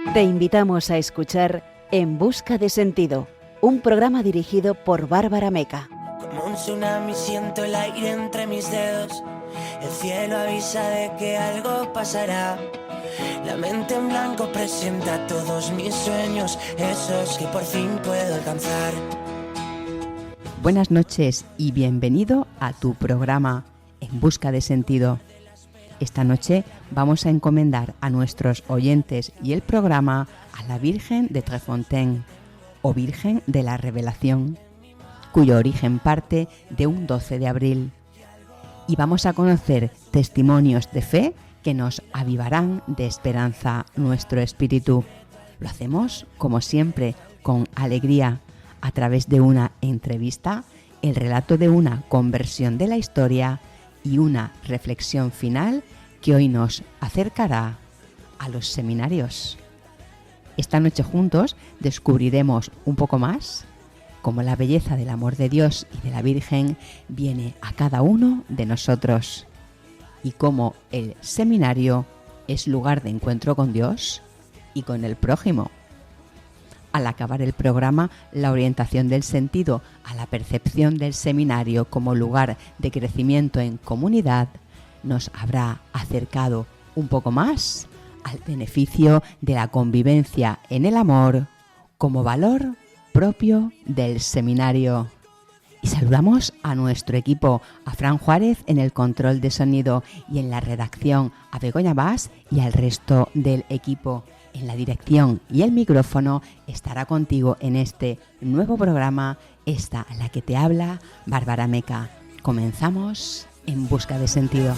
Te invitamos a escuchar En Busca de Sentido, un programa dirigido por Bárbara Meca. Como un tsunami siento el aire entre mis dedos. El cielo avisa de que algo pasará. La mente en blanco presenta todos mis sueños, esos que por fin puedo alcanzar. Buenas noches y bienvenido a tu programa En Busca de Sentido. Esta noche vamos a encomendar a nuestros oyentes y el programa a la Virgen de Trefontaine, o Virgen de la Revelación, cuyo origen parte de un 12 de abril. Y vamos a conocer testimonios de fe que nos avivarán de esperanza nuestro espíritu. Lo hacemos, como siempre, con alegría, a través de una entrevista, el relato de una conversión de la historia y una reflexión final que hoy nos acercará a los seminarios. Esta noche juntos descubriremos un poco más cómo la belleza del amor de Dios y de la Virgen viene a cada uno de nosotros y cómo el seminario es lugar de encuentro con Dios y con el prójimo. Al acabar el programa, la orientación del sentido a la percepción del seminario como lugar de crecimiento en comunidad nos habrá acercado un poco más al beneficio de la convivencia en el amor como valor propio del seminario. Y saludamos a nuestro equipo, a Fran Juárez en el control de sonido y en la redacción, a Begoña Bas y al resto del equipo. En la dirección y el micrófono estará contigo en este nuevo programa, esta la que te habla, Bárbara Meca. Comenzamos En Busca de Sentido.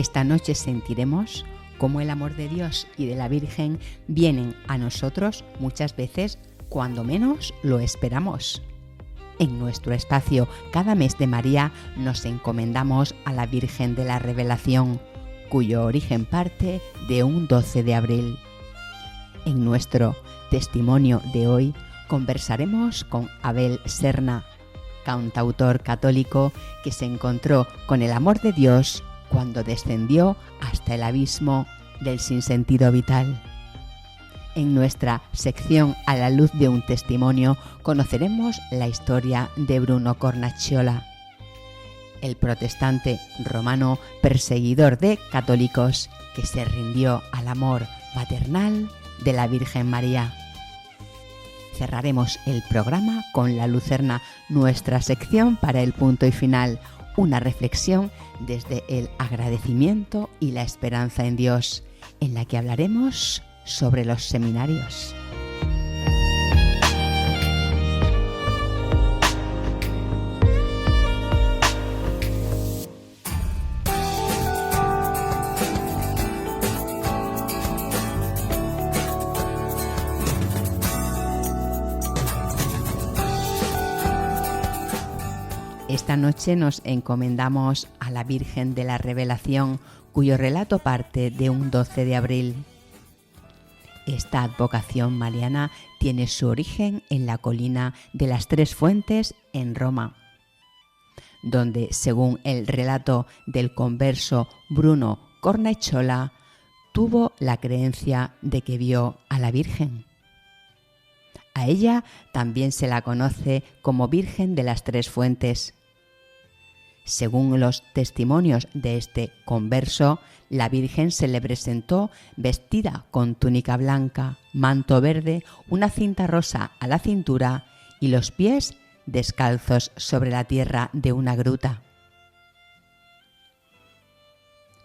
Esta noche sentiremos cómo el amor de Dios y de la Virgen vienen a nosotros muchas veces cuando menos lo esperamos. En nuestro espacio Cada mes de María nos encomendamos a la Virgen de la Revelación, cuyo origen parte de un 12 de abril. En nuestro testimonio de hoy conversaremos con Abel Serna, cantautor católico que se encontró con el amor de Dios cuando descendió hasta el abismo del sinsentido vital. En nuestra sección A la luz de un testimonio conoceremos la historia de Bruno Cornacciola, el protestante romano perseguidor de católicos que se rindió al amor maternal de la Virgen María. Cerraremos el programa con La Lucerna, nuestra sección para el punto y final, una reflexión desde el agradecimiento y la esperanza en Dios, en la que hablaremos sobre los seminarios. Esta noche nos encomendamos a la Virgen de la Revelación, cuyo relato parte de un 12 de abril. Esta advocación mariana tiene su origen en la colina de las Tres Fuentes en Roma, donde, según el relato del converso Bruno Cornacciola, tuvo la creencia de que vio a la Virgen. A ella también se la conoce como Virgen de las Tres Fuentes. Según los testimonios de este converso, la Virgen se le presentó vestida con túnica blanca, manto verde, una cinta rosa a la cintura y los pies descalzos sobre la tierra de una gruta.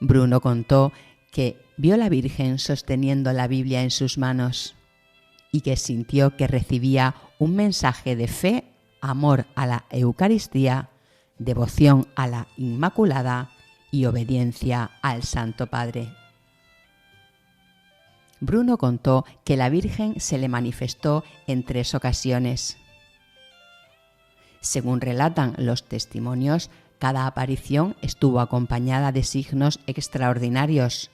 Bruno contó que vio a la Virgen sosteniendo la Biblia en sus manos y que sintió que recibía un mensaje de fe, amor a la Eucaristía, devoción a la Inmaculada y obediencia al Santo Padre. Bruno contó que la Virgen se le manifestó en 3 ocasiones. Según relatan los testimonios, cada aparición estuvo acompañada de signos extraordinarios.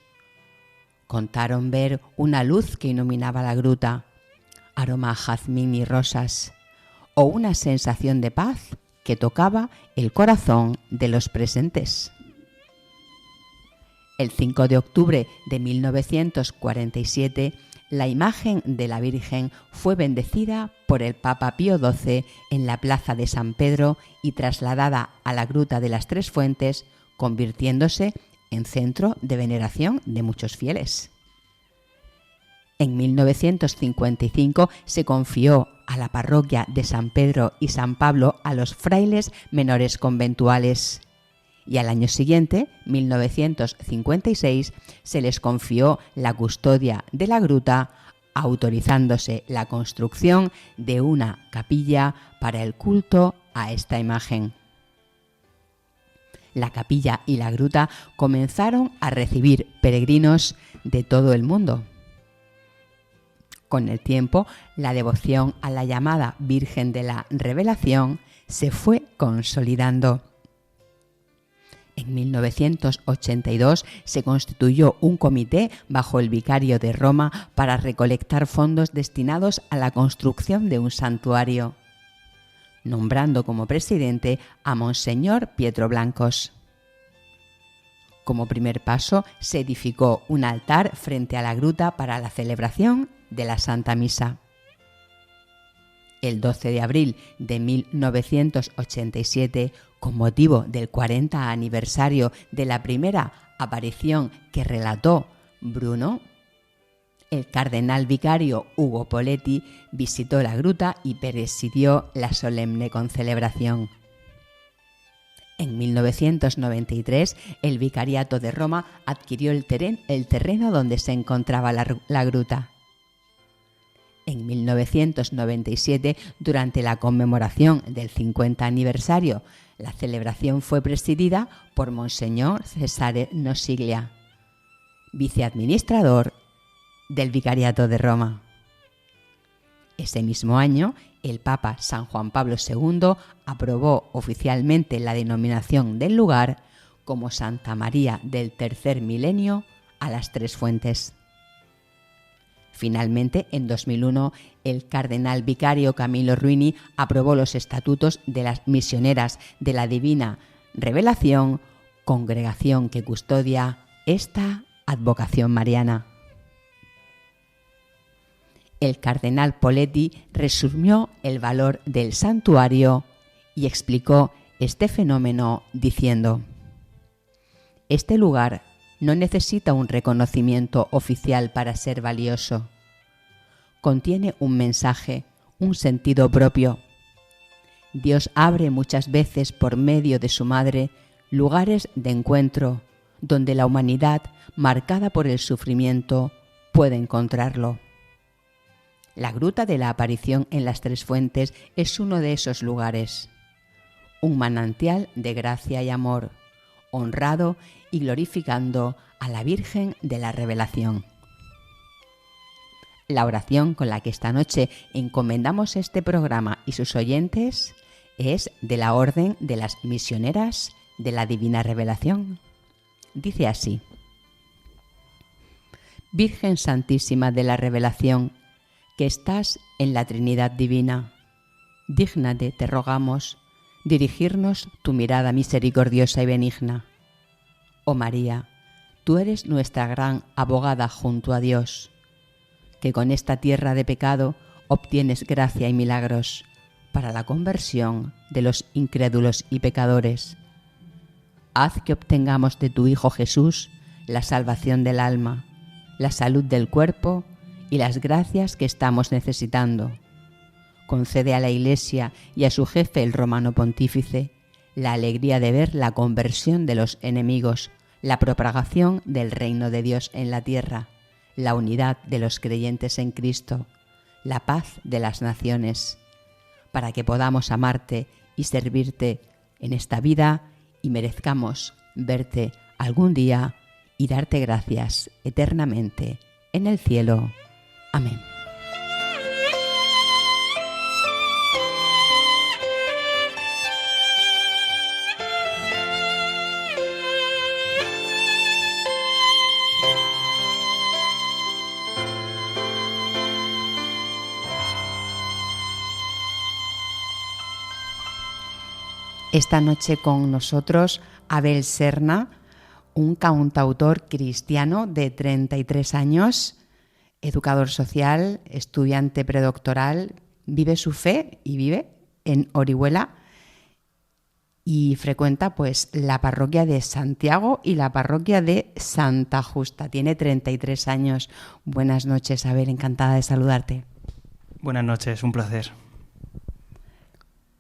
Contaron ver una luz que iluminaba la gruta, aroma a jazmín y rosas, o una sensación de paz que tocaba el corazón de los presentes. El 5 de octubre de 1947, la imagen de la Virgen fue bendecida por el Papa Pío XII en la plaza de San Pedro y trasladada a la Gruta de las Tres Fuentes, convirtiéndose en centro de veneración de muchos fieles. En 1955 se confió a la parroquia de San Pedro y San Pablo a los frailes menores conventuales. Y al año siguiente, 1956, se les confió la custodia de la gruta, autorizándose la construcción de una capilla para el culto a esta imagen. La capilla y la gruta comenzaron a recibir peregrinos de todo el mundo. Con el tiempo, la devoción a la llamada Virgen de la Revelación se fue consolidando. En 1982 se constituyó un comité bajo el vicario de Roma para recolectar fondos destinados a la construcción de un santuario, nombrando como presidente a Monseñor Pietro Blancos. Como primer paso, se edificó un altar frente a la gruta para la celebración de la Santa Misa. El 12 de abril de 1987, con motivo del 40 aniversario de la primera aparición que relató Bruno, el cardenal vicario Ugo Poletti visitó la gruta y presidió la solemne concelebración. En 1993, el Vicariato de Roma adquirió el terreno donde se encontraba la gruta. En 1997, durante la conmemoración del 50 aniversario, la celebración fue presidida por Monseñor Cesare Nosiglia, viceadministrador del Vicariato de Roma. Ese mismo año, el Papa San Juan Pablo II aprobó oficialmente la denominación del lugar como Santa María del Tercer Milenio a las Tres Fuentes. Finalmente, en 2001, el cardenal vicario Camilo Ruini aprobó los estatutos de las misioneras de la Divina Revelación, congregación que custodia esta advocación mariana. El cardenal Poletti resumió el valor del santuario y explicó este fenómeno diciendo: este lugar no necesita un reconocimiento oficial para ser valioso. Contiene un mensaje, un sentido propio. Dios abre muchas veces por medio de su Madre lugares de encuentro donde la humanidad, marcada por el sufrimiento, puede encontrarlo. La Gruta de la Aparición en las Tres Fuentes es uno de esos lugares, un manantial de gracia y amor, honrado y glorificando a la Virgen de la Revelación. La oración con la que esta noche encomendamos este programa y sus oyentes es de la Orden de las Misioneras de la Divina Revelación. Dice así: Virgen Santísima de la Revelación, que estás en la Trinidad Divina, dígnate, te rogamos, dirigirnos tu mirada misericordiosa y benigna. Oh María, tú eres nuestra gran abogada junto a Dios, que con esta tierra de pecado obtienes gracia y milagros para la conversión de los incrédulos y pecadores. Haz que obtengamos de tu Hijo Jesús la salvación del alma, la salud del cuerpo y las gracias que estamos necesitando. Concede a la Iglesia y a su jefe, el romano pontífice, la alegría de ver la conversión de los enemigos, la propagación del reino de Dios en la tierra, la unidad de los creyentes en Cristo, la paz de las naciones, para que podamos amarte y servirte en esta vida y merezcamos verte algún día y darte gracias eternamente en el cielo. Amén. Esta noche con nosotros Abel Serna, un cantautor cristiano de 33 años, educador social, estudiante predoctoral, vive su fe y vive en Orihuela y frecuenta pues la parroquia de Santiago y la parroquia de Santa Justa. Tiene 33 años. Buenas noches, Abel, encantada de saludarte. Buenas noches, un placer.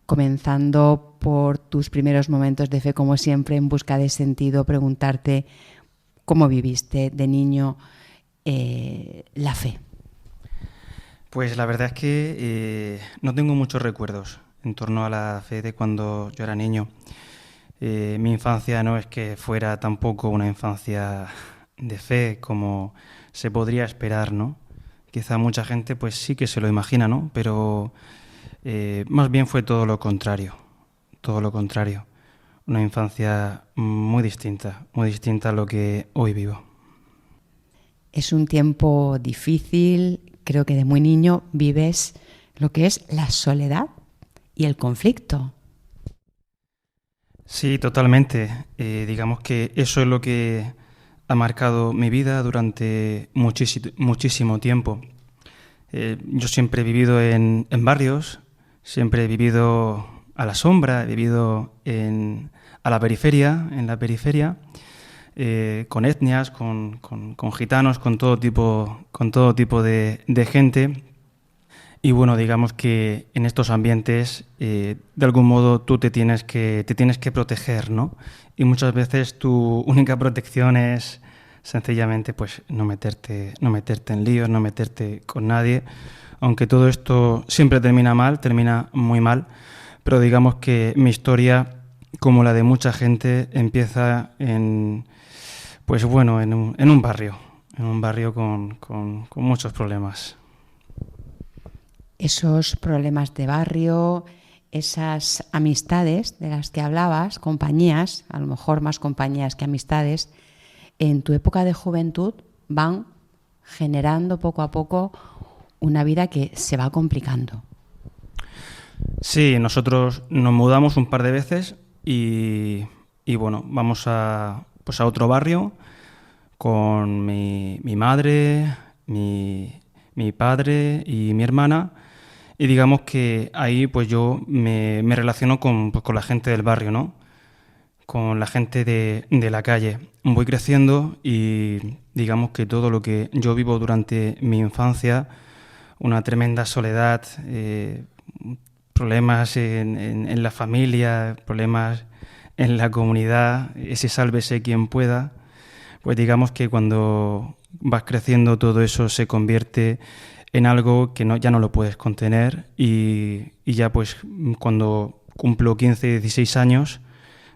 Comenzando por tus primeros momentos de fe, como siempre, en busca de sentido, preguntarte cómo viviste de niño la fe. Pues la verdad es que no tengo muchos recuerdos en torno a la fe de cuando yo era niño. Mi infancia no es que fuera tampoco una infancia de fe como se podría esperar, ¿no? Quizá mucha gente pues sí que se lo imagina, ¿no? Pero más bien fue todo lo contrario. Una infancia muy distinta a lo que hoy vivo. Es un tiempo difícil, creo que de muy niño vives lo que es la soledad y el conflicto. Sí, totalmente. Digamos que eso es lo que ha marcado mi vida durante muchísimo tiempo. Yo siempre he vivido en barrios, siempre he vivido a la sombra, he vivido en la periferia, con etnias, con gitanos, con todo tipo de gente. Y bueno, digamos que en estos ambientes, de algún modo, tú te tienes que proteger, ¿no? Y muchas veces tu única protección es sencillamente pues no meterte en líos, no meterte con nadie, aunque todo esto siempre termina muy mal, pero digamos que mi historia, como la de mucha gente, empieza en un barrio con muchos problemas. Esos problemas de barrio, esas amistades de las que hablabas, compañías, a lo mejor más compañías que amistades, en tu época de juventud van generando poco a poco una vida que se va complicando. Sí, nosotros nos mudamos un par de veces y bueno, vamos a otro barrio con mi madre, mi padre y mi hermana, y digamos que ahí pues yo me relaciono con la gente del barrio, ¿no? Con la gente de la calle. Voy creciendo y digamos que todo lo que yo vivo durante mi infancia, una tremenda soledad, problemas en la familia, problemas en la comunidad, ese sálvese quien pueda, pues digamos que cuando vas creciendo todo eso se convierte en algo que ya no lo puedes contener y ya pues cuando cumplo 15, 16 años,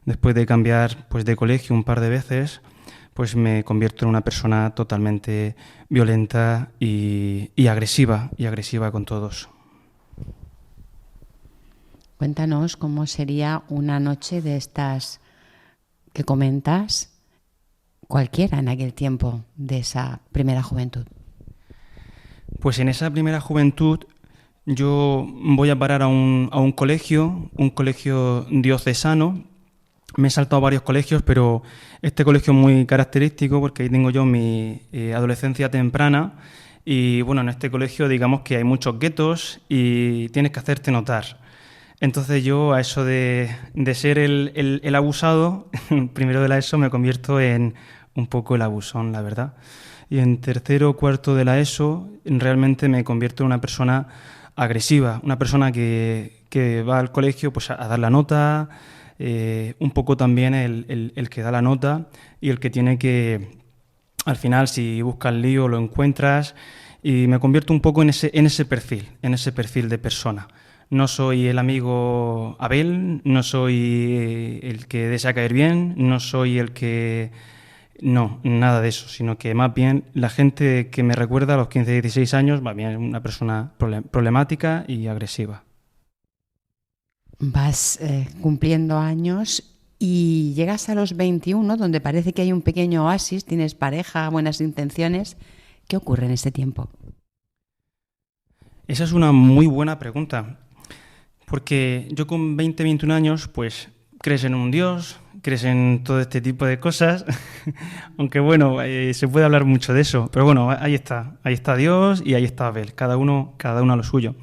después de cambiar pues de colegio un par de veces, pues me convierto en una persona totalmente violenta y agresiva con todos. Cuéntanos cómo sería una noche de estas que comentas, cualquiera en aquel tiempo de esa primera juventud. Pues en esa primera juventud yo voy a parar a un colegio diocesano. Me he saltado varios colegios, pero este colegio es muy característico porque ahí tengo yo mi adolescencia temprana y bueno, en este colegio digamos que hay muchos guetos y tienes que hacerte notar. Entonces yo a eso de ser el abusado, primero de la ESO me convierto en un poco el abusón, la verdad. Y en tercero o cuarto de la ESO realmente me convierto en una persona agresiva, una persona que va al colegio pues a dar la nota, un poco también el que da la nota y el que tiene que, al final, si buscas el lío lo encuentras, y me convierto un poco en ese perfil de persona. No soy el amigo Abel, no soy el que desea caer bien, no soy el que No, nada de eso, sino que más bien la gente que me recuerda a los 15, 16 años, va bien, es una persona problemática y agresiva. Vas cumpliendo años y llegas a los 21, donde parece que hay un pequeño oasis, tienes pareja, buenas intenciones. ¿Qué ocurre en este tiempo? Esa es una muy buena pregunta, porque yo con 20, 21 años, pues crees en un Dios, crees en todo este tipo de cosas, aunque bueno, se puede hablar mucho de eso, pero bueno, ahí está Dios y ahí está Abel, cada uno a lo suyo.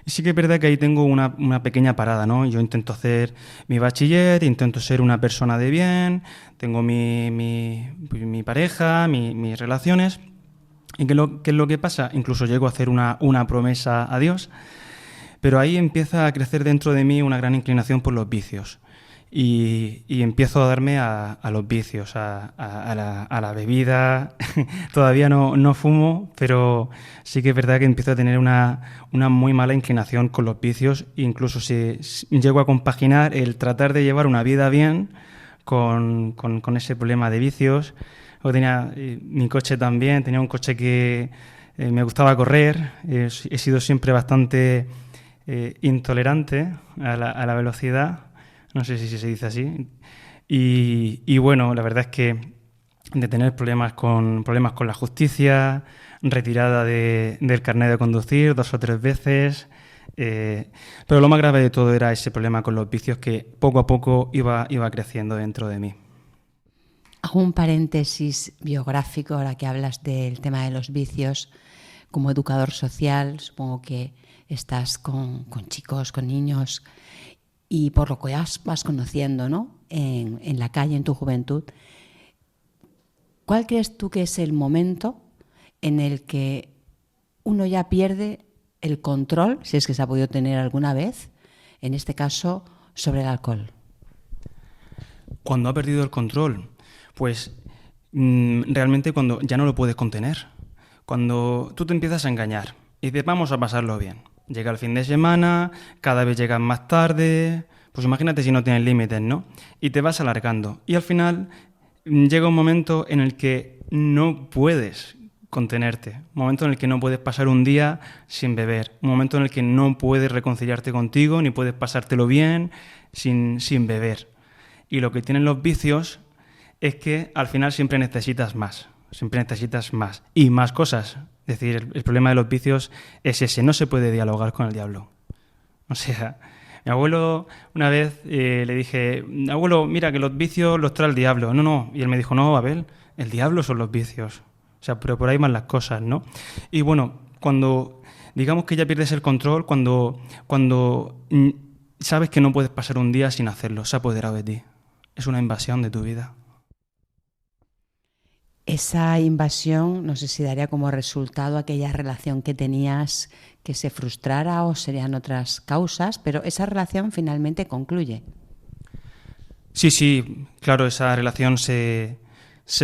Y sí que es verdad que ahí tengo una pequeña parada, ¿no? Yo intento hacer mi bachiller, intento ser una persona de bien, tengo mi pareja, mis relaciones. ¿Y qué es lo que pasa? Incluso llego a hacer una promesa a Dios, pero ahí empieza a crecer dentro de mí una gran inclinación por los vicios. Y empiezo a darme a los vicios, a la bebida. Todavía no fumo, pero sí que es verdad que empiezo a tener una muy mala inclinación con los vicios. Incluso si llego a compaginar el tratar de llevar una vida bien con ese problema de vicios. O tenía mi coche también, tenía un coche que me gustaba correr. He sido siempre bastante intolerante a la velocidad. No sé si se dice así. Y bueno, la verdad es que de tener problemas con la justicia, retirada del carnet de conducir 2 o 3 veces. Pero lo más grave de todo era ese problema con los vicios que poco a poco iba creciendo dentro de mí. Hago un paréntesis biográfico ahora que hablas del tema de los vicios. Como educador social, supongo que estás con chicos, con niños, y por lo que vas conociendo, ¿no? en la calle, en tu juventud. ¿Cuál crees tú que es el momento en el que uno ya pierde el control, si es que se ha podido tener alguna vez, en este caso, sobre el alcohol? Cuando ha perdido el control, pues realmente cuando ya no lo puedes contener. Cuando tú te empiezas a engañar y dices, vamos a pasarlo bien. Llega el fin de semana, cada vez llegas más tarde, pues imagínate si no tienes límites, ¿no? Y te vas alargando. Y al final llega un momento en el que no puedes contenerte, un momento en el que no puedes pasar un día sin beber, un momento en el que no puedes reconciliarte contigo, ni puedes pasártelo bien sin beber. Y lo que tienen los vicios es que al final siempre necesitas más y más cosas. Es decir, el problema de los vicios es ese, no se puede dialogar con el diablo. O sea, mi abuelo una vez le dije, abuelo, mira que los vicios los trae el diablo. No, y él me dijo, no, Abel, el diablo son los vicios. O sea, pero por ahí van las cosas, ¿no? Y bueno, cuando digamos que ya pierdes el control, cuando sabes que no puedes pasar un día sin hacerlo, se ha apoderado de ti. Es una invasión de tu vida. Esa invasión, no sé si daría como resultado aquella relación que tenías que se frustrara o serían otras causas, pero esa relación finalmente concluye. Sí, claro, esa relación se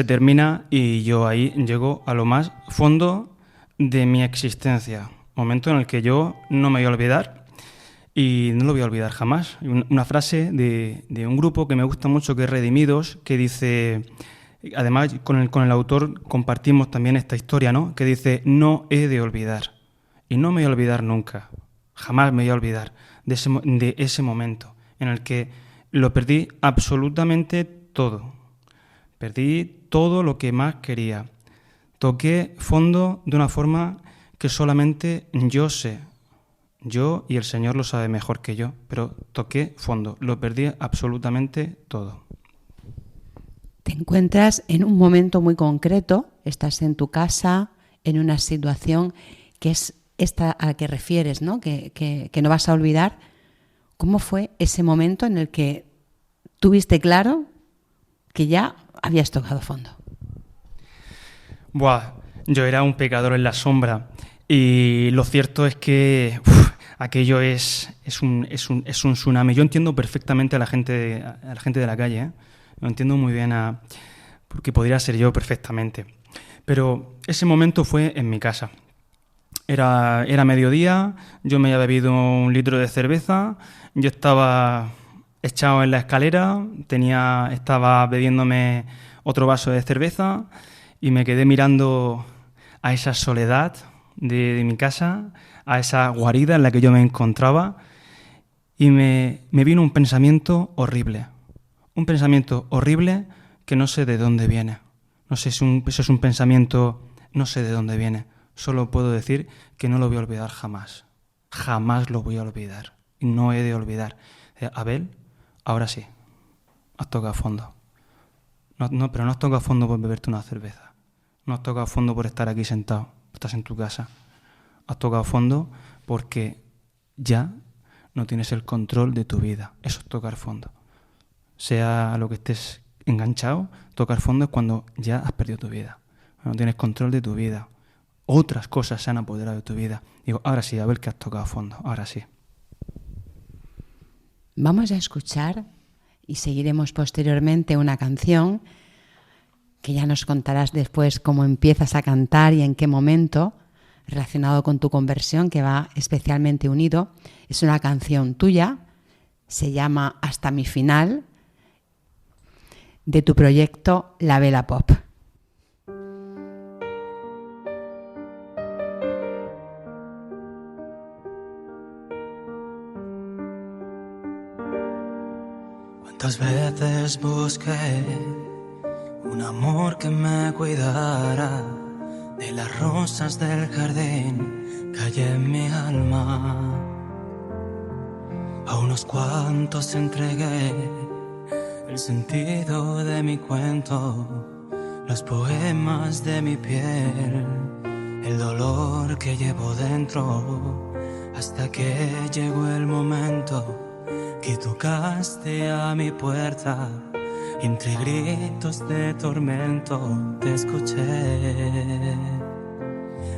termina y yo ahí llego a lo más fondo de mi existencia. Momento en el que yo no me voy a olvidar y no lo voy a olvidar jamás. Una frase de un grupo que me gusta mucho, que es Redimidos, que dice... Además, con el autor compartimos también esta historia, ¿no? Que dice, no he de olvidar. Y no me voy a olvidar nunca. Jamás me voy a olvidar de ese momento en el que lo perdí absolutamente todo. Perdí todo lo que más quería. Toqué fondo de una forma que solamente yo sé. Yo y el Señor lo sabe mejor que yo, pero toqué fondo. Lo perdí absolutamente todo. Te encuentras en un momento muy concreto, estás en tu casa, en una situación que es esta a la que refieres, ¿no? Que no vas a olvidar. ¿Cómo fue ese momento en el que tuviste claro que ya habías tocado fondo? Yo era un pecador en la sombra y lo cierto es que aquello es un tsunami. Yo entiendo perfectamente a la gente de la calle, ¿eh? Lo entiendo muy bien porque podría ser yo perfectamente. Pero ese momento fue en mi casa. Era mediodía, yo me había bebido 1 litro de cerveza, yo estaba echado en la escalera, estaba bebiéndome otro vaso de cerveza y me quedé mirando a esa soledad de mi casa, a esa guarida en la que yo me encontraba, y me vino un pensamiento horrible que no sé de dónde viene. No sé si eso es un pensamiento, no sé de dónde viene. Solo puedo decir que no lo voy a olvidar jamás. Jamás lo voy a olvidar. Y no he de olvidar. Abel, ahora sí, has tocado fondo. Pero no has tocado fondo por beberte una cerveza. No has tocado fondo por estar aquí sentado. Estás en tu casa. Has tocado fondo porque ya no tienes el control de tu vida. Eso es tocar fondo. Sea lo que estés enganchado, tocar fondo es cuando ya has perdido tu vida. No tienes control de tu vida. Otras cosas se han apoderado de tu vida. Digo, ahora sí, a ver que has tocado fondo. Ahora sí. Vamos a escuchar y seguiremos posteriormente una canción que ya nos contarás después cómo empiezas a cantar y en qué momento, relacionado con tu conversión, que va especialmente unido. Es una canción tuya, se llama Hasta mi final, de tu proyecto La Vela Pop. ¿Cuántas veces busqué un amor que me cuidara de las rosas del jardín que hay en mi alma? A unos cuantos entregué el sentido de mi cuento, los poemas de mi piel, el dolor que llevo dentro, hasta que llegó el momento que tocaste a mi puerta. Entre gritos de tormento te escuché.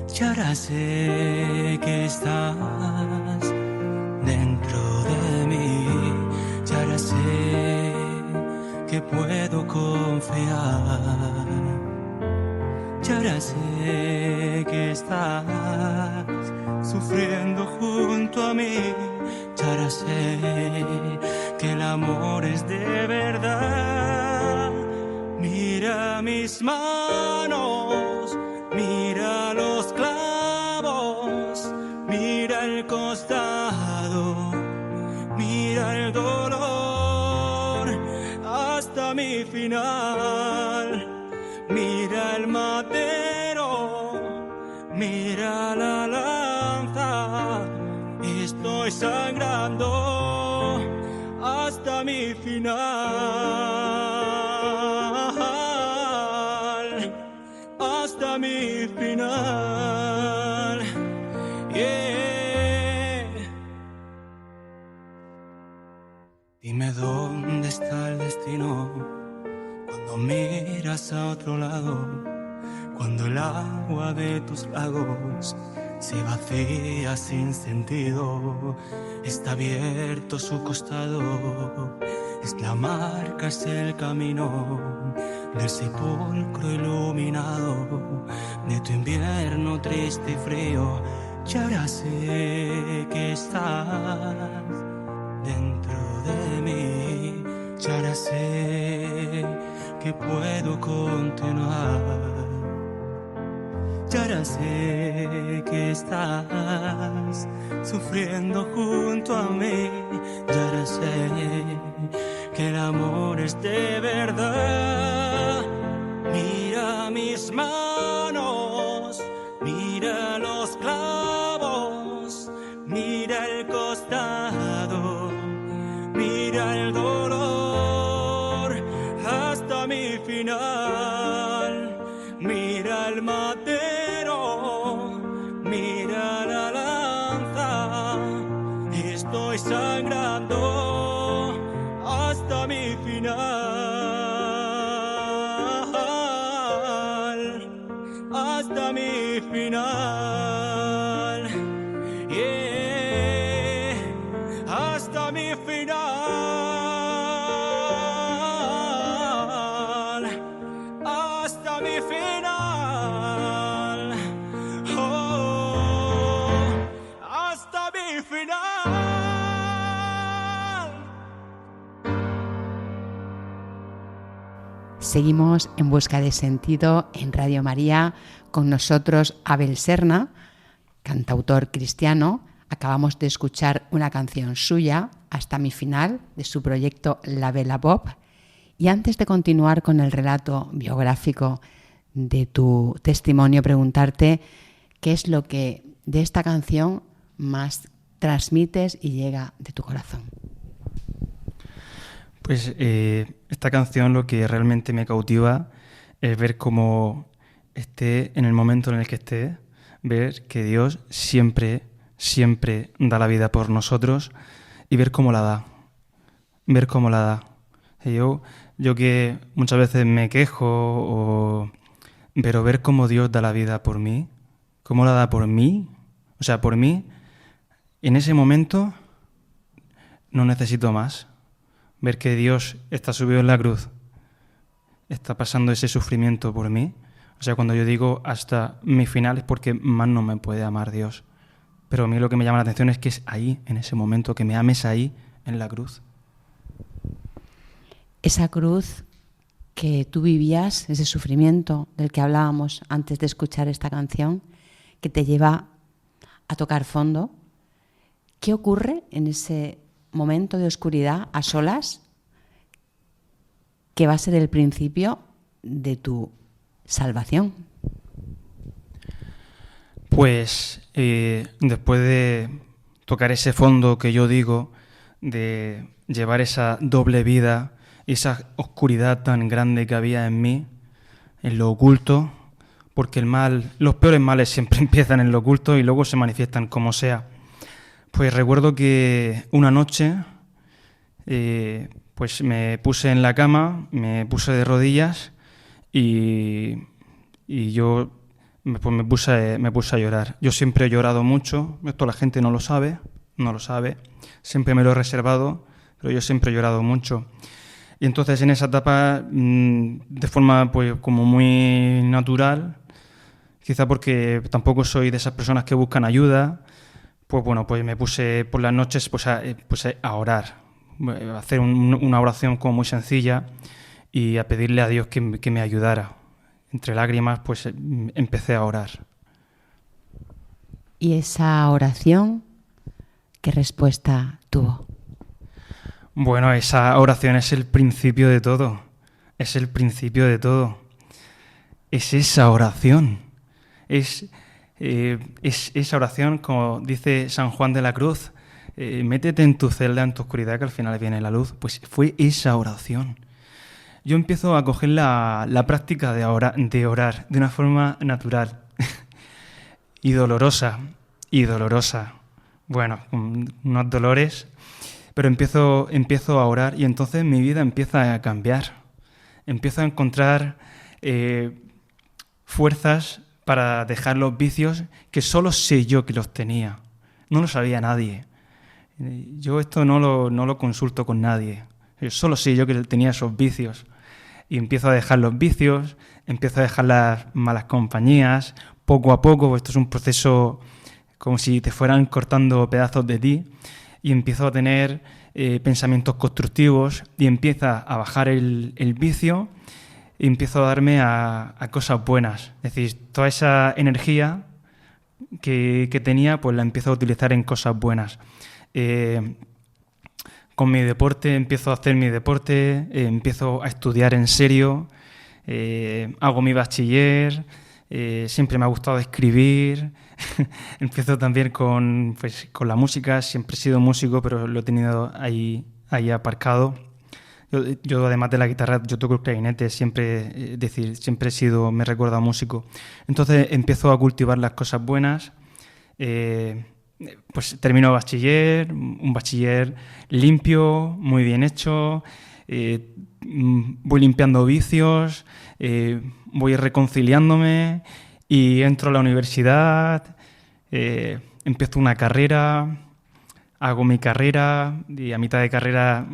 Y ahora sé que estás dentro de mí. Y ahora sé que puedo confiar. Y ahora sé que estás sufriendo junto a mí. Y ahora sé que el amor es de verdad. Mira mis manos, mira los clavos, mira el costado, mira el dolor hasta mi final. Mira el madero, mira la lanza, estoy sangrando hasta mi final, hasta mi final, yeah. Dime dónde está el destino cuando miras a otro lado, cuando el agua de tus lagos se vacía sin sentido. Está abierto su costado, es la marca, es el camino del sepulcro iluminado, de tu invierno triste y frío. Y ahora sé que estás dentro de mí. Y ahora sé que puedo continuar. Y ahora sé que estás sufriendo junto a mí. Y ahora sé que el amor es de verdad. Mira mis manos, mira los clavos, mira el costado, mira el dolor hasta mi final. Mira el madero, mira la lanza, estoy sangrando hasta mi final, hasta mi final, yeah, hasta mi final, hasta mi final, oh, hasta mi final. Seguimos en Busca de Sentido en Radio María, con nosotros Abel Serna, cantautor cristiano. Acabamos de escuchar una canción suya, Hasta mi final, de su proyecto La Vela Bob. Y antes de continuar con el relato biográfico de tu testimonio, preguntarte qué es lo que de esta canción más transmites y llega de tu corazón. Pues esta canción lo que realmente me cautiva es ver cómo esté en el momento en el que esté, ver que Dios siempre da la vida por nosotros y ver cómo la da. Yo que muchas veces me quejo, pero ver cómo Dios da la vida por mí, cómo la da por mí, o sea, por mí, en ese momento no necesito más. Ver que Dios está subido en la cruz, está pasando ese sufrimiento por mí. O sea, cuando yo digo hasta mi final es porque más no me puede amar Dios. Pero a mí lo que me llama la atención es que es ahí, en ese momento, que me ames ahí, en la cruz. Esa cruz que tú vivías, ese sufrimiento del que hablábamos antes de escuchar esta canción, que te lleva a tocar fondo. ¿Qué ocurre en ese momento de oscuridad, a solas, que va a ser el principio de tu salvación? Pues después de tocar ese fondo que yo digo, de llevar esa doble vida, esa oscuridad tan grande que había en mí, en lo oculto, porque el mal, los peores males siempre empiezan en lo oculto y luego se manifiestan como sea. Pues recuerdo que una noche pues me puse en la cama, me puse de rodillas y yo pues me puse a llorar. Yo siempre he llorado mucho, esto la gente no lo sabe, siempre me lo he reservado, pero yo siempre he llorado mucho. Y entonces en esa etapa, de forma pues como muy natural, quizá porque tampoco soy de esas personas que buscan ayuda, pues bueno, pues me puse por las noches pues a orar, a hacer una oración como muy sencilla y a pedirle a Dios que me ayudara. Entre lágrimas, pues empecé a orar. ¿Y esa oración qué respuesta tuvo? Bueno, esa oración es el principio de todo. Es el principio de todo. Es esa oración. Es esa oración, como dice San Juan de la Cruz, métete en tu celda, en tu oscuridad, que al final viene la luz. Pues fue esa oración. Yo empiezo a coger la práctica de orar de una forma natural y dolorosa. Bueno, con unos dolores, pero empiezo a orar y entonces mi vida empieza a cambiar. Empiezo a encontrar fuerzas para dejar los vicios que solo sé yo que los tenía. No lo sabía nadie. Yo esto no lo consulto con nadie. Yo solo sé yo que tenía esos vicios. Y empiezo a dejar los vicios, empiezo a dejar las malas compañías, poco a poco. Esto es un proceso como si te fueran cortando pedazos de ti, y empiezo a tener pensamientos constructivos y empieza a bajar el vicio y empiezo a darme a cosas buenas. Es decir, toda esa energía que tenía, pues la empiezo a utilizar en cosas buenas. Con mi deporte, empiezo a hacer mi deporte, empiezo a estudiar en serio, hago mi bachiller, siempre me ha gustado escribir, empiezo también con la música, siempre he sido músico, pero lo he tenido ahí aparcado. Yo además de la guitarra, yo toco el clarinete, siempre me he recordado músico. Entonces empiezo a cultivar las cosas buenas. Pues termino bachiller, un bachiller limpio, muy bien hecho, voy limpiando vicios, voy reconciliándome y entro a la universidad, empiezo una carrera, hago mi carrera y a mitad de carrera,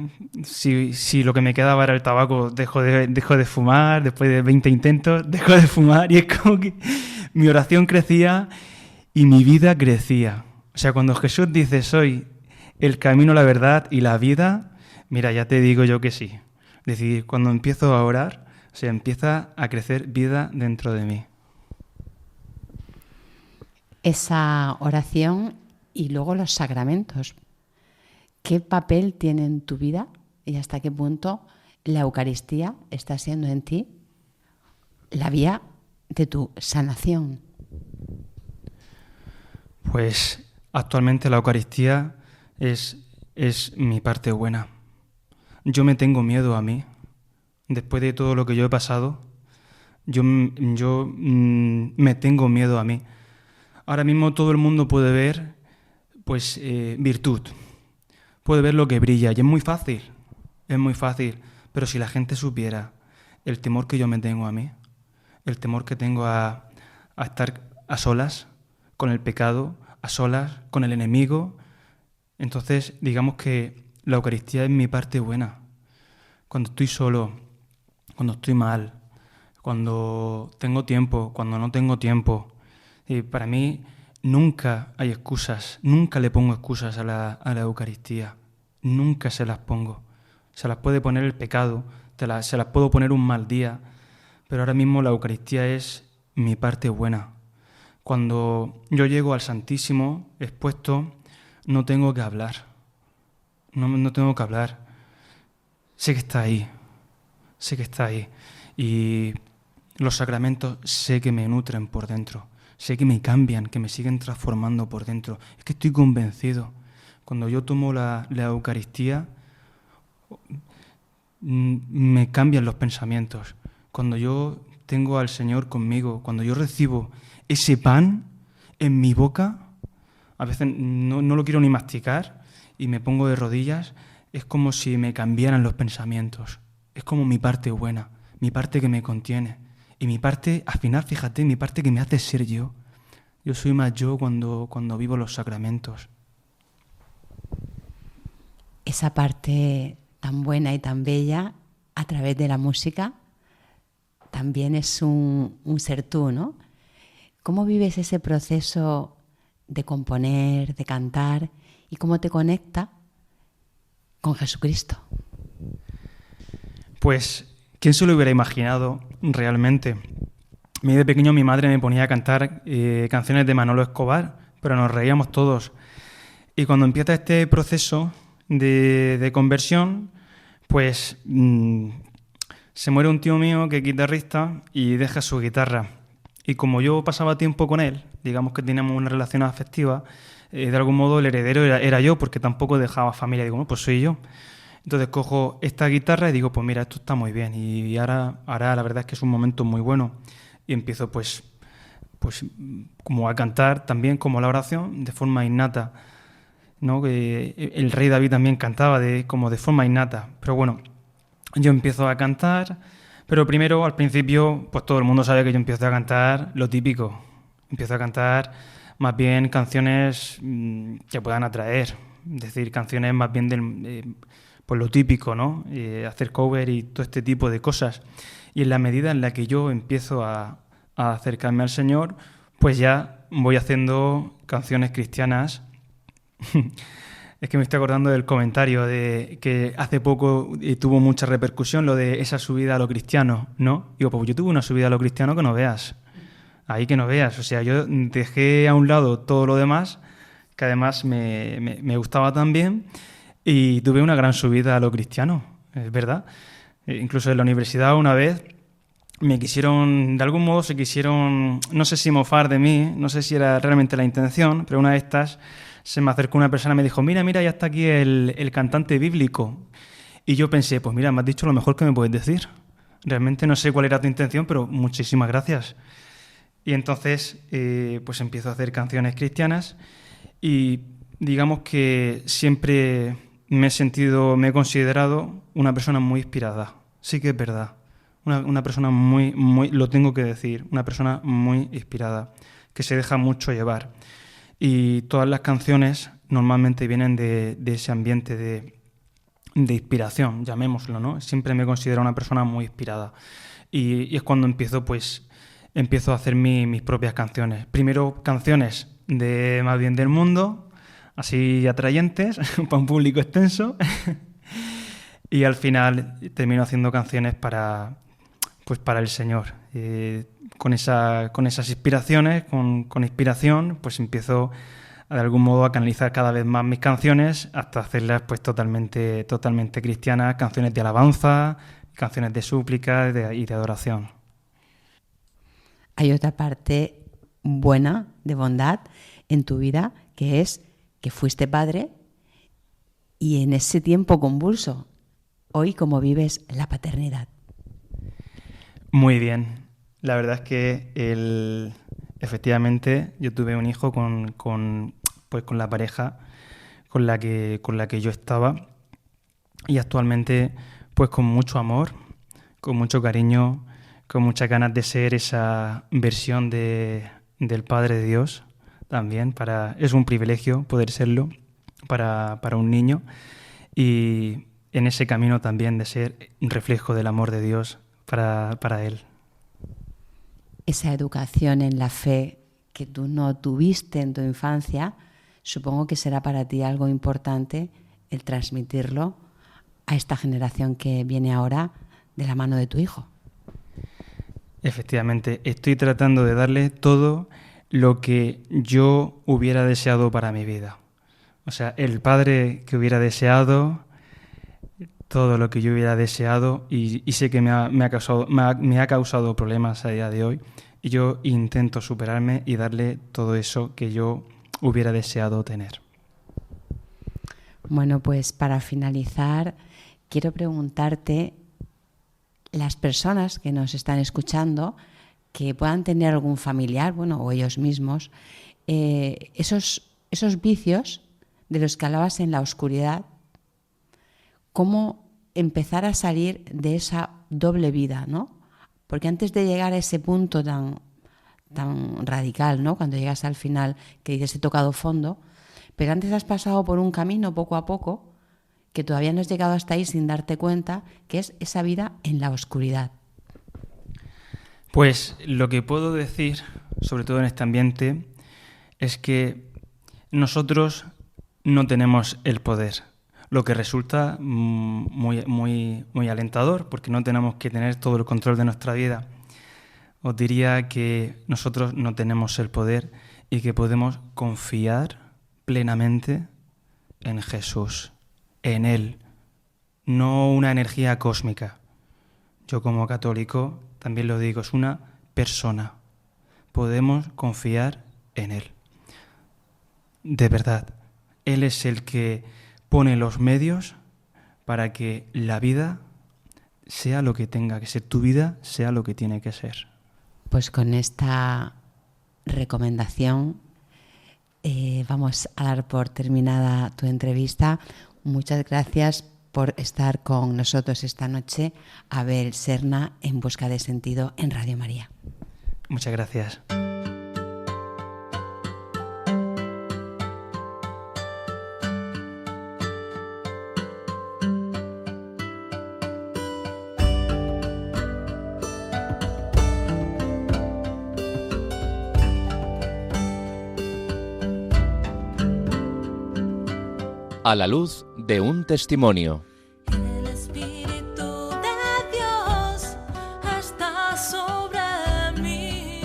si lo que me quedaba era el tabaco, dejo de fumar, después de 20 intentos, dejo de fumar y es como que mi oración crecía y mi vida crecía. O sea, cuando Jesús dice, soy el camino, la verdad y la vida, mira, ya te digo yo que sí. Es decir, cuando empiezo a orar, O sea, empieza a crecer vida dentro de mí. Esa oración y luego los sacramentos. ¿Qué papel tiene en tu vida y hasta qué punto la Eucaristía está siendo en ti la vía de tu sanación? Pues actualmente la Eucaristía es mi parte buena. Yo me tengo miedo a mí. Después de todo lo que yo he pasado, yo me tengo miedo a mí. Ahora mismo todo el mundo puede ver pues virtud, puede ver lo que brilla y es muy fácil, pero si la gente supiera el temor que yo me tengo a mí, el temor que tengo a estar a solas con el pecado, a solas con el enemigo, entonces digamos que la Eucaristía es mi parte buena. Cuando estoy solo, cuando estoy mal, cuando tengo tiempo, cuando no tengo tiempo. Y para mí nunca hay excusas, nunca le pongo excusas a la Eucaristía, nunca se las pongo. Se las puede poner el pecado, se las puedo poner un mal día, pero ahora mismo la Eucaristía es mi parte buena. Cuando yo llego al Santísimo expuesto, no tengo que hablar, no tengo que hablar. Sé que está ahí, y los sacramentos sé que me nutren por dentro. Sé que me cambian, que me siguen transformando por dentro. Es que estoy convencido. Cuando yo tomo la Eucaristía, me cambian los pensamientos. Cuando yo tengo al Señor conmigo, cuando yo recibo ese pan en mi boca, a veces no lo quiero ni masticar y me pongo de rodillas, es como si me cambiaran los pensamientos. Es como mi parte buena, mi parte que me contiene. Y mi parte, al final, fíjate, mi parte que me hace ser yo. Yo soy más yo cuando vivo los sacramentos. Esa parte tan buena y tan bella, a través de la música, también es un ser tú, ¿no? ¿Cómo vives ese proceso de componer, de cantar, y cómo te conecta con Jesucristo? Pues, ¿quién se lo hubiera imaginado realmente? A mí de pequeño mi madre me ponía a cantar canciones de Manolo Escobar, pero nos reíamos todos. Y cuando empieza este proceso de conversión, pues se muere un tío mío que es guitarrista y deja su guitarra. Y como yo pasaba tiempo con él, digamos que teníamos una relación afectiva, de algún modo el heredero era yo, porque tampoco dejaba familia. Digo, no, pues soy yo. Entonces cojo esta guitarra y digo, pues mira, esto está muy bien. Y ahora la verdad es que es un momento muy bueno. Y empiezo pues como a cantar también como la oración de forma innata, ¿no? Que el rey David también cantaba como de forma innata. Pero bueno, yo empiezo a cantar, pero primero al principio pues todo el mundo sabe que yo empiezo a cantar lo típico. Empiezo a cantar más bien canciones que puedan atraer, es decir, canciones más bien pues lo típico, ¿no? Hacer cover y todo este tipo de cosas. Y en la medida en la que yo empiezo a acercarme al Señor, pues ya voy haciendo canciones cristianas. Es que me estoy acordando del comentario de que hace poco tuvo mucha repercusión lo de esa subida a lo cristiano, ¿no? Digo, pues yo tuve una subida a lo cristiano que no veas. Ahí que no veas. O sea, yo dejé a un lado todo lo demás, que además me gustaba también, y tuve una gran subida a lo cristiano, es verdad. Incluso en la universidad una vez me quisieron, de algún modo se quisieron, no sé si mofar de mí, no sé si era realmente la intención, pero una de estas se me acercó una persona y me dijo, mira, ya está aquí el cantante bíblico. Y yo pensé, pues mira, me has dicho lo mejor que me puedes decir. Realmente no sé cuál era tu intención, pero muchísimas gracias. Y entonces pues empiezo a hacer canciones cristianas y digamos que siempre me he considerado una persona muy inspirada. Sí que es verdad. Una persona muy, lo tengo que decir, una persona muy inspirada, que se deja mucho llevar. Y todas las canciones normalmente vienen de ese ambiente de inspiración, llamémoslo, ¿no? Siempre me considero una persona muy inspirada. Y es cuando empiezo a hacer mis propias canciones. Primero canciones más bien del mundo, así atrayentes, para un público extenso. Y al final termino haciendo canciones para pues para el Señor. Con esas inspiraciones, con inspiración, pues empiezo de algún modo a canalizar cada vez más mis canciones hasta hacerlas pues totalmente cristianas, canciones de alabanza, canciones de súplica y de adoración. Hay otra parte buena, de bondad en tu vida, que es que fuiste padre y en ese tiempo convulso, hoy cómo vives la paternidad. Muy bien. La verdad es que efectivamente yo tuve un hijo con la pareja con la que yo estaba, y actualmente pues con mucho amor, con mucho cariño, con muchas ganas de ser esa versión del Padre de Dios también. Es un privilegio poder serlo para un niño, y en ese camino también de ser un reflejo del amor de Dios para él. Esa educación en la fe que tú no tuviste en tu infancia, supongo que será para ti algo importante el transmitirlo a esta generación que viene ahora de la mano de tu hijo. Efectivamente, estoy tratando de darle todo lo que yo hubiera deseado para mi vida. O sea, el padre que hubiera deseado, todo lo que yo hubiera deseado, y sé que me ha causado problemas a día de hoy, y yo intento superarme y darle todo eso que yo hubiera deseado tener. Bueno, pues para finalizar, quiero preguntarte, las personas que nos están escuchando, que puedan tener algún familiar, o ellos mismos, esos vicios de los que hablabas en la oscuridad, cómo empezar a salir de esa doble vida, ¿no? Porque antes de llegar a ese punto tan radical, ¿no? Cuando llegas al final que dices he tocado fondo, pero antes has pasado por un camino poco a poco que todavía no has llegado hasta ahí sin darte cuenta, que es esa vida en la oscuridad. Pues lo que puedo decir, sobre todo en este ambiente, es que nosotros no tenemos el poder, lo que resulta muy alentador, porque no tenemos que tener todo el control de nuestra vida. Os diría que nosotros no tenemos el poder y que podemos confiar plenamente en Jesús, en Él, no una energía cósmica. Yo como católico también lo digo, es una persona. Podemos confiar en Él. De verdad, Él es el que pone los medios para que la vida sea lo que tenga que ser, tu vida sea lo que tiene que ser. Pues con esta recomendación vamos a dar por terminada tu entrevista. Muchas gracias por estar con nosotros esta noche, Abel Serna, en Busca de Sentido en Radio María. Muchas gracias. A la luz de un testimonio. El Espíritu de Dios está sobre mí.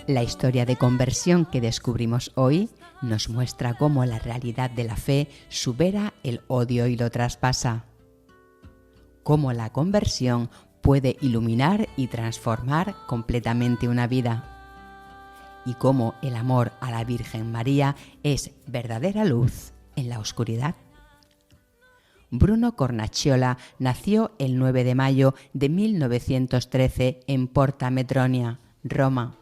La historia de conversión que descubrimos hoy nos muestra cómo la realidad de la fe supera el odio y lo traspasa. Cómo la conversión puede iluminar y transformar completamente una vida. Y cómo el amor a la Virgen María es verdadera luz en la oscuridad. Bruno Cornacciola nació el 9 de mayo de 1913 en Porta Metronia, Roma.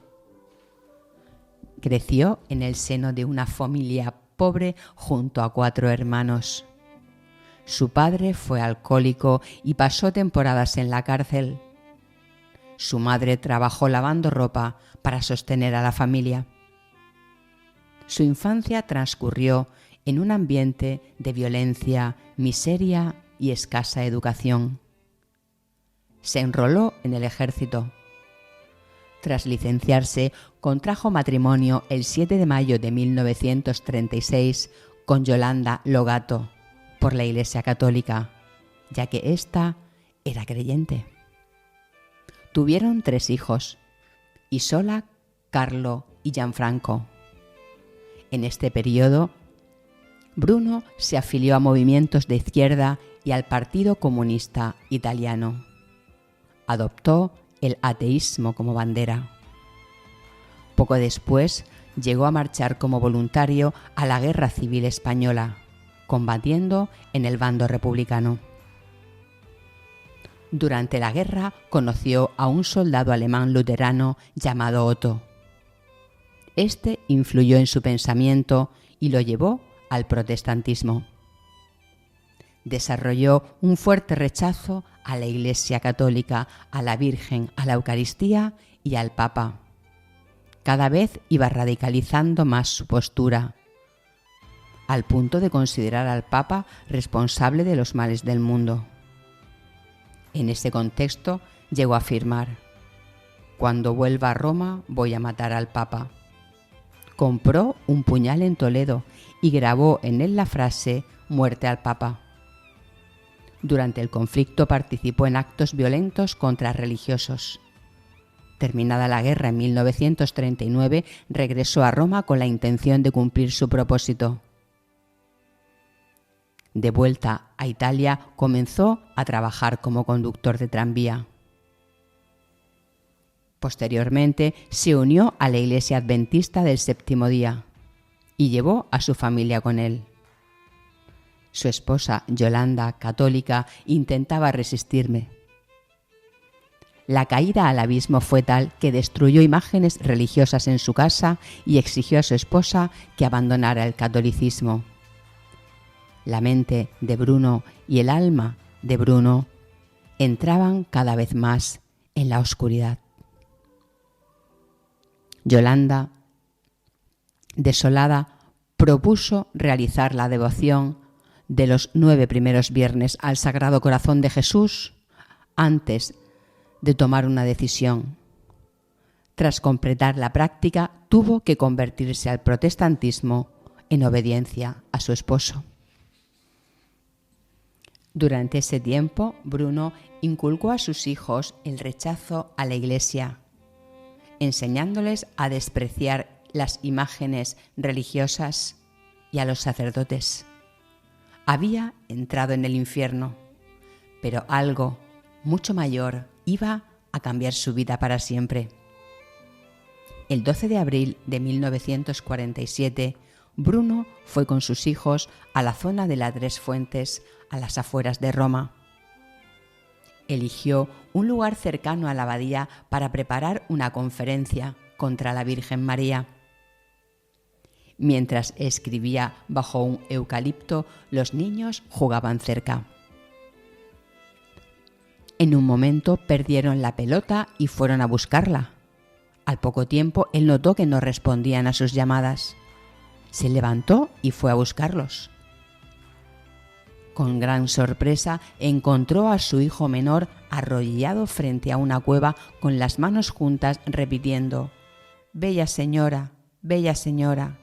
Creció en el seno de una familia pobre junto a 4 hermanos. Su padre fue alcohólico y pasó temporadas en la cárcel. Su madre trabajó lavando ropa para sostener a la familia. Su infancia transcurrió en un ambiente de violencia, miseria y escasa educación. Se enroló en el ejército. Tras licenciarse, contrajo matrimonio el 7 de mayo de 1936 con Yolanda Logato, por la Iglesia Católica, ya que ésta era creyente. Tuvieron 3 hijos, Isola, Carlo y Gianfranco. En este periodo, Bruno se afilió a movimientos de izquierda y al Partido Comunista Italiano. Adoptó el ateísmo como bandera. Poco después llegó a marchar como voluntario a la Guerra Civil Española, combatiendo en el bando republicano. Durante la guerra conoció a un soldado alemán luterano llamado Otto. Este influyó en su pensamiento y lo llevó al protestantismo. Desarrolló un fuerte rechazo a la Iglesia Católica, a la Virgen, a la Eucaristía y al Papa. Cada vez iba radicalizando más su postura, al punto de considerar al Papa responsable de los males del mundo. En ese contexto llegó a afirmar: «Cuando vuelva a Roma voy a matar al Papa». Compró un puñal en Toledo y grabó en él la frase «Muerte al Papa». Durante el conflicto participó en actos violentos contra religiosos. Terminada la guerra en 1939, regresó a Roma con la intención de cumplir su propósito. De vuelta a Italia, comenzó a trabajar como conductor de tranvía. Posteriormente, se unió a la Iglesia Adventista del Séptimo Día y llevó a su familia con él. Su esposa, Yolanda, católica, intentaba resistirme. La caída al abismo fue tal que destruyó imágenes religiosas en su casa y exigió a su esposa que abandonara el catolicismo. La mente de Bruno y el alma de Bruno entraban cada vez más en la oscuridad. Yolanda, desolada, propuso realizar la devoción de los 9 primeros viernes al Sagrado Corazón de Jesús antes de tomar una decisión. Tras completar la práctica, tuvo que convertirse al protestantismo en obediencia a su esposo. Durante ese tiempo, Bruno inculcó a sus hijos el rechazo a la Iglesia, enseñándoles a despreciar las imágenes religiosas y a los sacerdotes. Había entrado en el infierno, pero algo mucho mayor iba a cambiar su vida para siempre. El 12 de abril de 1947, Bruno fue con sus hijos a la zona de las Tres Fuentes, a las afueras de Roma. Eligió un lugar cercano a la abadía para preparar una conferencia contra la Virgen María. Mientras escribía bajo un eucalipto, los niños jugaban cerca. En un momento perdieron la pelota y fueron a buscarla. Al poco tiempo él notó que no respondían a sus llamadas. Se levantó y fue a buscarlos. Con gran sorpresa encontró a su hijo menor arrodillado frente a una cueva con las manos juntas repitiendo: «Bella señora, bella señora».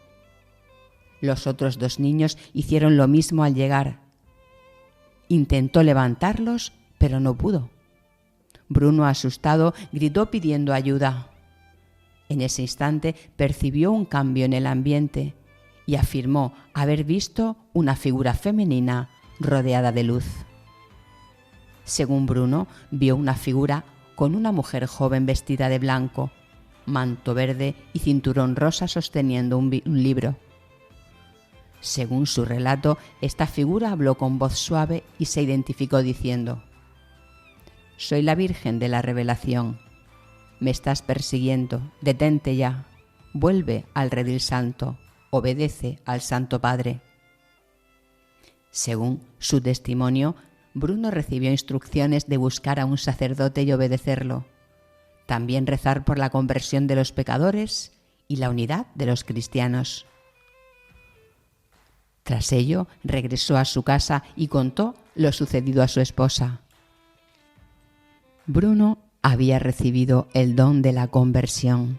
Los otros 2 niños hicieron lo mismo al llegar. Intentó levantarlos, pero no pudo. Bruno, asustado, gritó pidiendo ayuda. En ese instante percibió un cambio en el ambiente y afirmó haber visto una figura femenina rodeada de luz. Según Bruno, vio una figura con una mujer joven vestida de blanco, manto verde y cinturón rosa sosteniendo un libro. Según su relato, esta figura habló con voz suave y se identificó diciendo: «Soy la Virgen de la Revelación. Me estás persiguiendo. Detente ya. Vuelve al redil santo. Obedece al Santo Padre». Según su testimonio, Bruno recibió instrucciones de buscar a un sacerdote y obedecerlo. También rezar por la conversión de los pecadores y la unidad de los cristianos. Tras ello, regresó a su casa y contó lo sucedido a su esposa. Bruno había recibido el don de la conversión.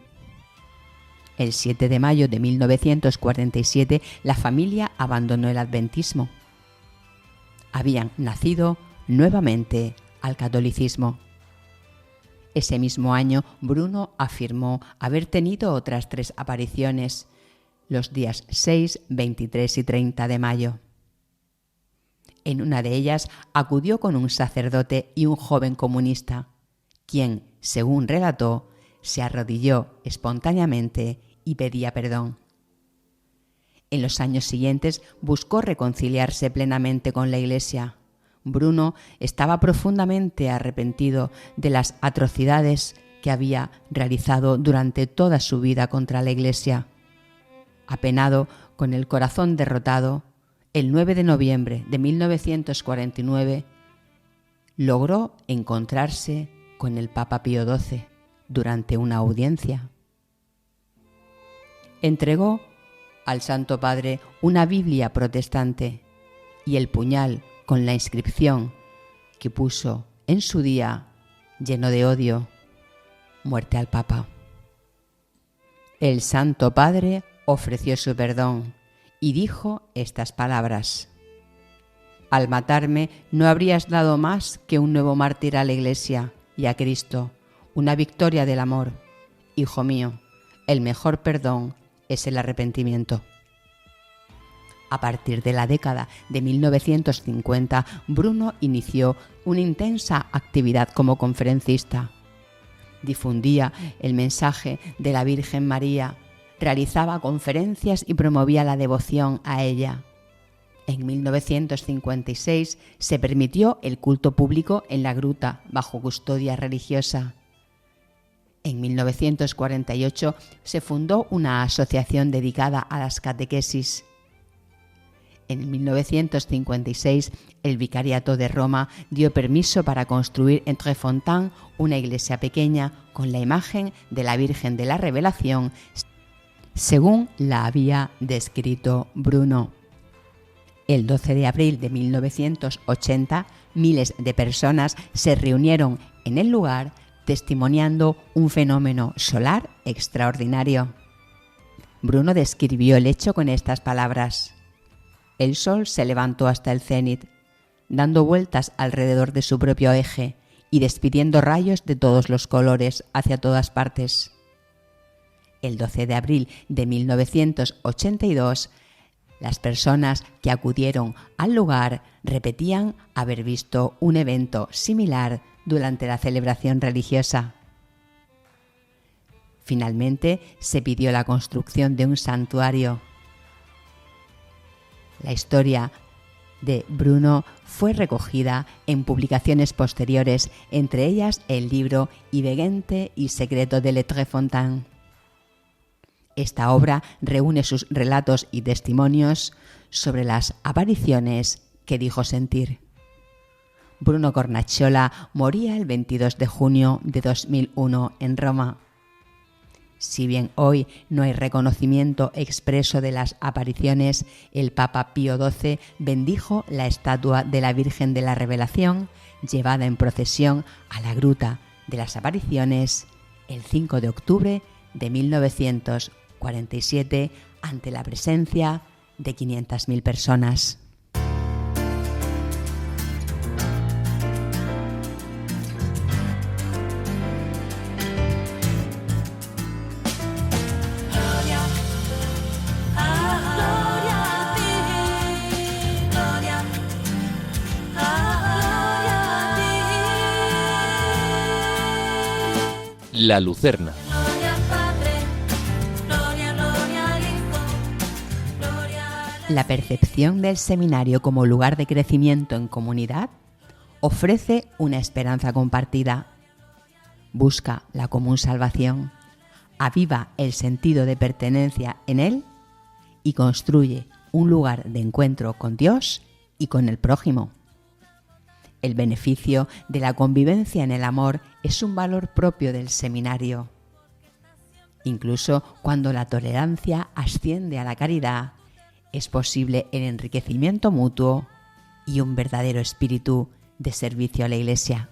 El 7 de mayo de 1947, la familia abandonó el adventismo. habían nacido nuevamente al catolicismo. Ese mismo año, Bruno afirmó haber tenido otras 3 apariciones, los días 6, 23 y 30 de mayo. En una de ellas acudió con un sacerdote y un joven comunista, quien, según relató, se arrodilló espontáneamente y pedía perdón. En los años siguientes buscó reconciliarse plenamente con la Iglesia. Bruno estaba profundamente arrepentido de las atrocidades que había realizado durante toda su vida contra la Iglesia. Apenado, con el corazón derrotado, el 9 de noviembre de 1949 logró encontrarse con el Papa Pío XII durante una audiencia. Entregó al Santo Padre una Biblia protestante y el puñal con la inscripción que puso en su día, lleno de odio: muerte al Papa. El Santo Padre ofreció su perdón y dijo estas palabras: al matarme no habrías dado más que un nuevo mártir a la Iglesia y a Cristo, una victoria del amor. Hijo mío, el mejor perdón es el arrepentimiento. A partir de la década de 1950, Bruno inició una intensa actividad como conferencista. Difundía el mensaje de la Virgen María, realizaba conferencias y promovía la devoción a ella. En 1956 se permitió el culto público en la gruta bajo custodia religiosa. En 1948 se fundó una asociación dedicada a las catequesis. En 1956 el Vicariato de Roma dio permiso para construir en Tréfontaine una iglesia pequeña con la imagen de la Virgen de la Revelación, según la había descrito Bruno. El 12 de abril de 1980, miles de personas se reunieron en el lugar testimoniando un fenómeno solar extraordinario. Bruno describió el hecho con estas palabras: el sol se levantó hasta el cénit, dando vueltas alrededor de su propio eje y despidiendo rayos de todos los colores hacia todas partes. El 12 de abril de 1982, las personas que acudieron al lugar repetían haber visto un evento similar durante la celebración religiosa. Finalmente, se pidió la construcción de un santuario. La historia de Bruno fue recogida en publicaciones posteriores, entre ellas el libro Ivegente y secreto de Le Tréfontaine. Esta obra reúne sus relatos y testimonios sobre las apariciones que dijo sentir. Bruno Cornacciola moría el 22 de junio de 2001 en Roma. Si bien hoy no hay reconocimiento expreso de las apariciones, el Papa Pío XII bendijo la estatua de la Virgen de la Revelación, llevada en procesión a la Gruta de las Apariciones el 5 de octubre de 1947 ante la presencia de 500.000 personas. La Lucerna. La percepción del seminario como lugar de crecimiento en comunidad ofrece una esperanza compartida. Busca la común salvación, aviva el sentido de pertenencia en él y construye un lugar de encuentro con Dios y con el prójimo. El beneficio de la convivencia en el amor es un valor propio del seminario. Incluso cuando la tolerancia asciende a la caridad, es posible el enriquecimiento mutuo y un verdadero espíritu de servicio a la Iglesia.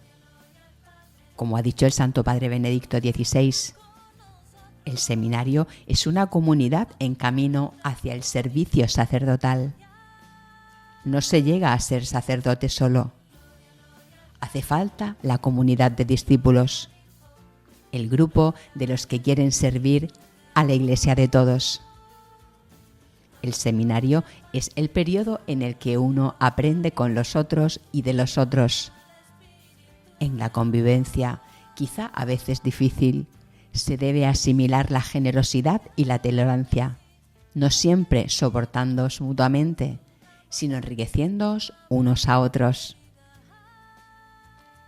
Como ha dicho el Santo Padre Benedicto XVI, el seminario es una comunidad en camino hacia el servicio sacerdotal. no se llega a ser sacerdote solo. Hace falta la comunidad de discípulos, el grupo de los que quieren servir a la Iglesia de todos. El seminario es el periodo en el que uno aprende con los otros y de los otros. En la convivencia, quizá a veces difícil, se debe asimilar la generosidad y la tolerancia, no siempre soportándoos mutuamente, sino enriqueciéndoos unos a otros.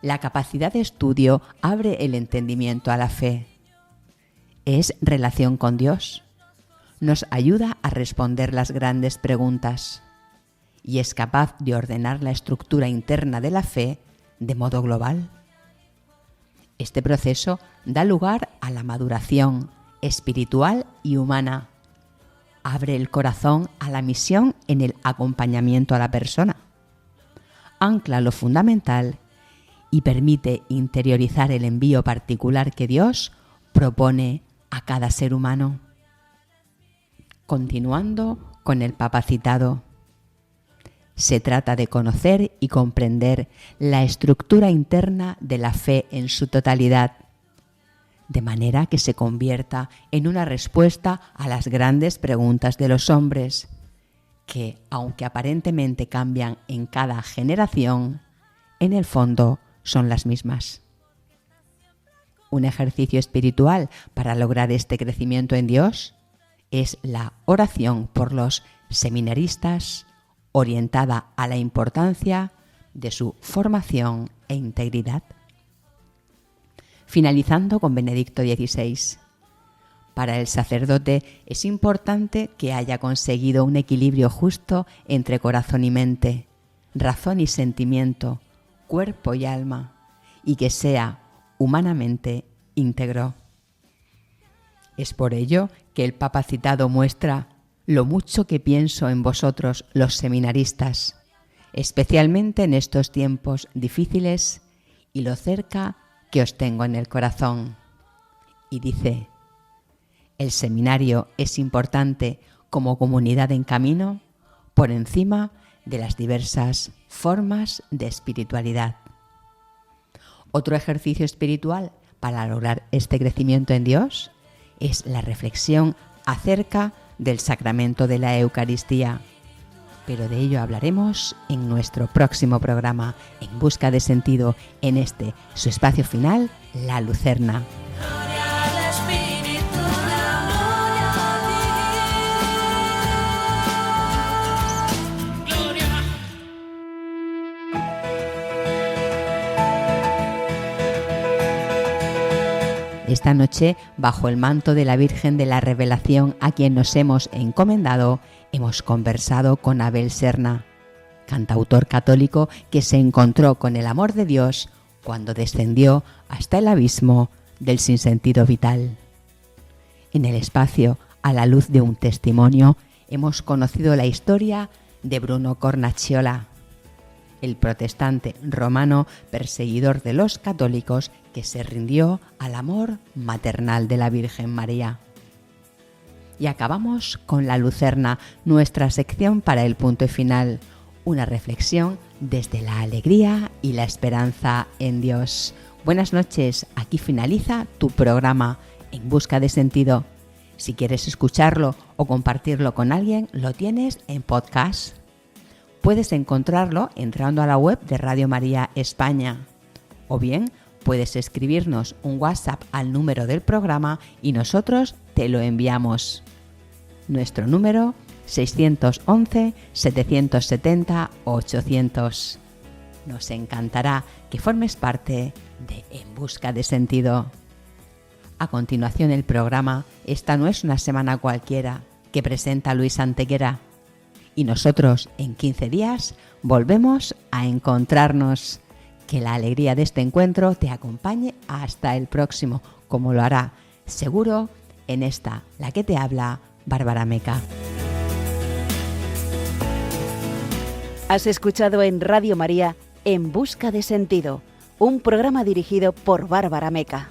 La capacidad de estudio abre el entendimiento a la fe. Es relación con Dios. Nos ayuda a responder las grandes preguntas y es capaz de ordenar la estructura interna de la fe de modo global. Este proceso da lugar a la maduración espiritual y humana. Abre el corazón a la misión en el acompañamiento a la persona. Ancla lo fundamental y permite interiorizar el envío particular que Dios propone a cada ser humano. Continuando con el Papa citado, se trata de conocer y comprender la estructura interna de la fe en su totalidad, de manera que se convierta en una respuesta a las grandes preguntas de los hombres, que, aunque aparentemente cambian en cada generación, en el fondo son las mismas. Un ejercicio espiritual para lograr este crecimiento en Dios es la oración por los seminaristas, orientada a la importancia de su formación e integridad. Finalizando con Benedicto XVI. Para el sacerdote es importante que haya conseguido un equilibrio justo entre corazón y mente, razón y sentimiento, cuerpo y alma, y que sea humanamente íntegro. Es por ello que el Papa citado muestra lo mucho que pienso en vosotros los seminaristas, especialmente en estos tiempos difíciles, y lo cerca que os tengo en el corazón. Y dice, el seminario es importante como comunidad en camino por encima de las diversas formas de espiritualidad. Otro ejercicio espiritual para lograr este crecimiento en Dios es la reflexión acerca del sacramento de la Eucaristía. Pero de ello hablaremos en nuestro próximo programa, En Busca de Sentido, en este, su espacio final, La Lucerna. Gloria al Espíritu, gloria a ti. Gloria. Esta noche, bajo el manto de la Virgen de la Revelación a quien nos hemos encomendado, hemos conversado con Abel Serna, cantautor católico que se encontró con el amor de Dios cuando descendió hasta el abismo del sinsentido vital. En el espacio, a la luz de un testimonio, hemos conocido la historia de Bruno Cornacciola, el protestante romano perseguidor de los católicos que se rindió al amor maternal de la Virgen María. Y acabamos con La Lucerna, nuestra sección para el punto final, una reflexión desde la alegría y la esperanza en Dios. Buenas noches, aquí finaliza tu programa En Busca de Sentido. Si quieres escucharlo o compartirlo con alguien, lo tienes en podcast. Puedes encontrarlo entrando a la web de Radio María España, o bien puedes escribirnos un WhatsApp al número del programa y nosotros te lo enviamos. Nuestro número 611-770-800. Nos encantará que formes parte de En Busca de Sentido. A continuación el programa Esta no es una semana cualquiera, que presenta Luis Antequera. Y nosotros en 15 días volvemos a encontrarnos. Que la alegría de este encuentro te acompañe hasta el próximo, como lo hará seguro en esta, la que te habla, Bárbara Meca. Has escuchado en Radio María En Busca de Sentido, un programa dirigido por Bárbara Meca.